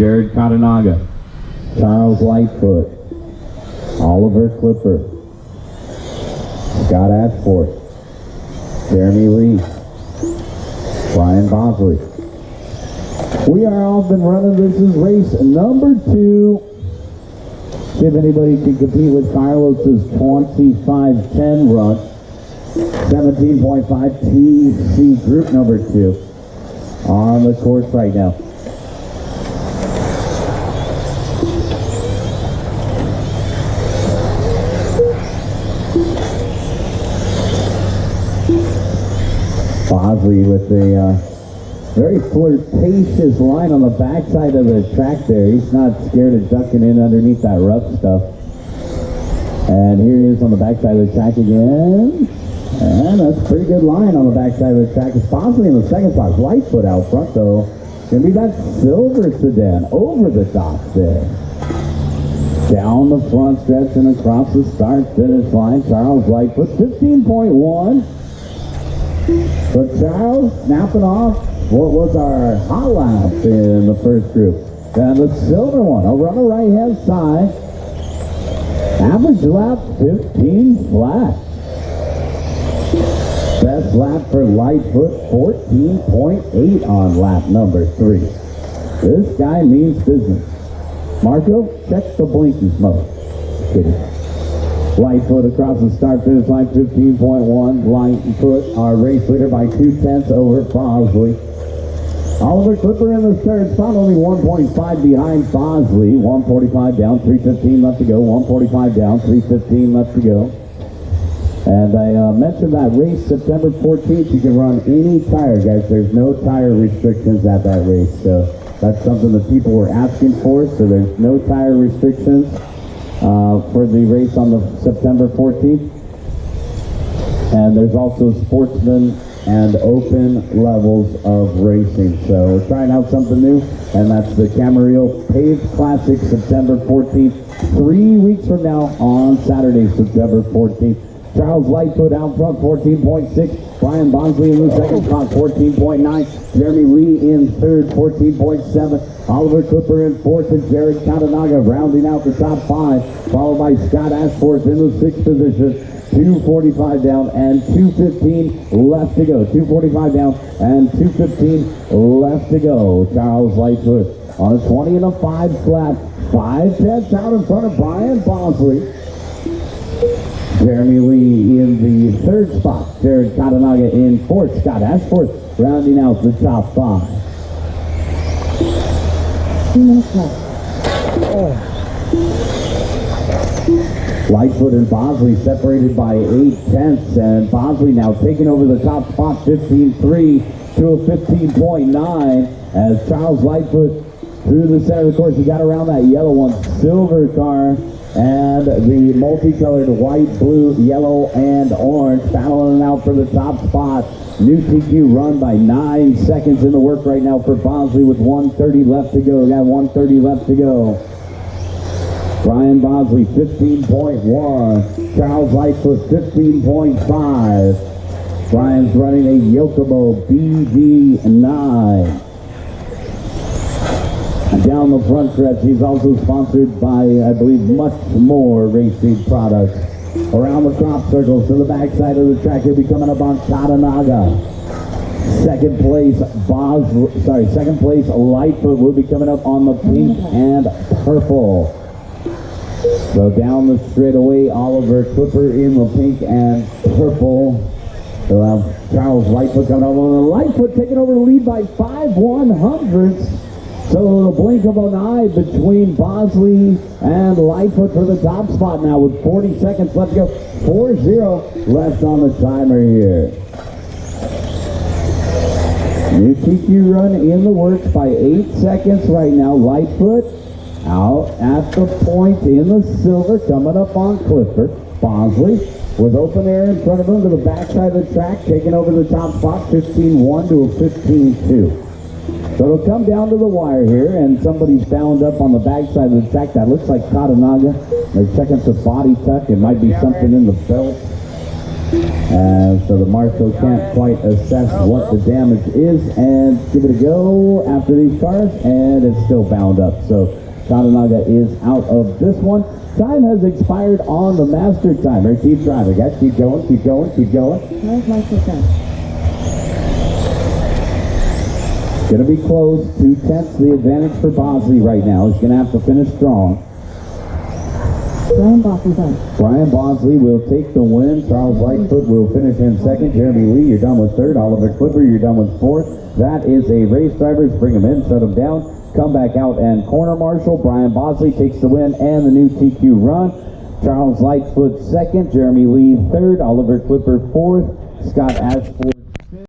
Jared Katanaga, Charles Lightfoot, Oliver Clipper, Scott Ashford, Jeremy Lee, Brian Bosley. We are off and running. This is race number 2. See if anybody can compete with Carlos's 25:10 run. 17.5 TC group number 2 on the course right now. Bosley with a very flirtatious line on the backside of the track there. He's not scared of ducking in underneath that rough stuff. And here he is on the backside of the track again. And that's a pretty good line on the backside of the track. It's Bosley in the second spot. Lightfoot out front though. Gonna be that silver sedan over the top there. Down the front stretch and across the start finish line. Charles Lightfoot 15.1. So Charles snapping off what was our hot lap in the first group. And the silver one over on the right hand side. Average lap 15 flat. Best lap for Lightfoot 14.8 on lap number 3. This guy means business. Marco, check the blinkies mode. Kidding. Lightfoot across the start finish line 15.1. Lightfoot, our race leader by 2/10 over Bosley. Oliver Clipper in the third spot, only 1.5 behind Bosley. 145 down, 3:15 left to go. 145 down, 3:15 left to go. And I mentioned that race September 14th, you can run any tire, guys. There's no tire restrictions at that race. So that's something that people were asking for. So there's no tire restrictions for the race on the September 14th. And there's also sportsman and open levels of racing. So we're trying out something new, and that's the Camarillo Paved Classic September 14th, 3 weeks from now on Saturday, September 14th. Charles Lightfoot out front, 14.6. Brian Bosley in the second spot, 14.9. Jeremy Lee in third, 14.7. Oliver Clipper in fourth, and Jared Katanaga rounding out the top 5, followed by Scott Ashford in the 6th position. 2:45 down and 2:15 left to go. 2:45 down and 2:15 left to go. Charles Lightfoot on a 20 and a 5 flat. 5/10 out in front of Brian Bosley. Jeremy Lee in the third spot. Jared Katanaga in fourth. Scott Ashford rounding out the top 5. 2 minutes left. Lightfoot and Bosley separated by 8/10, and Bosley now taking over the top spot, 15.3 to a 15.9, as Charles Lightfoot through the center of the course. He got around that yellow one, silver car, and the multicolored white, blue, yellow, and orange, battling out for the top spot. New TQ run by 9 seconds in the work right now for Bosley with 1:30 left to go. Got 1:30 left to go. Brian Bosley 15.1. Charles Lightfoot 15.5. Brian's running a Yokomo BD9. Down the front stretch, he's also sponsored by, I believe, much more racing products. Around the crop circles to the backside of the track, he'll be coming up on Katanaga. Second place, Lightfoot will be coming up on the pink and purple. So down the straightaway, Oliver Clipper in the pink and purple. We'll have Charles Lightfoot coming up on the Lightfoot taking over the lead by 5/100ths. So the blink of an eye between Bosley and Lightfoot for the top spot now with 40 seconds left to go. 4-0 left on the timer here. New TQ run in the works by 8 seconds right now. Lightfoot out at the point in the silver, coming up on Clipper. Bosley with open air in front of him to the backside of the track, taking over the top spot, 15.1 to a 15.2. So it'll come down to the wire here, and somebody's bound up on the backside of the track. That looks like Katanaga. They're checking for body tuck. It might be something in the belt. So the marshal can't quite assess what the damage is and give it a go after these cars, and it's still bound up. So Katanaga is out of this one. Time has expired on the master timer. Keep driving, guys. Keep going, keep going, keep going. Where's my percent? Gonna be close. 2/10 the advantage for Bosley right now. He's gonna have to finish strong. Brian Bosley done. Brian Bosley will take the win. Charles Lightfoot will finish in second. Jeremy Lee, you're done with third. Oliver Clipper, you're done with fourth. That is a race drivers. Bring them in, shut them down. Come back out and corner marshal. Brian Bosley takes the win and the new TQ run. Charles Lightfoot second. Jeremy Lee third. Oliver Clipper fourth. Scott Ashford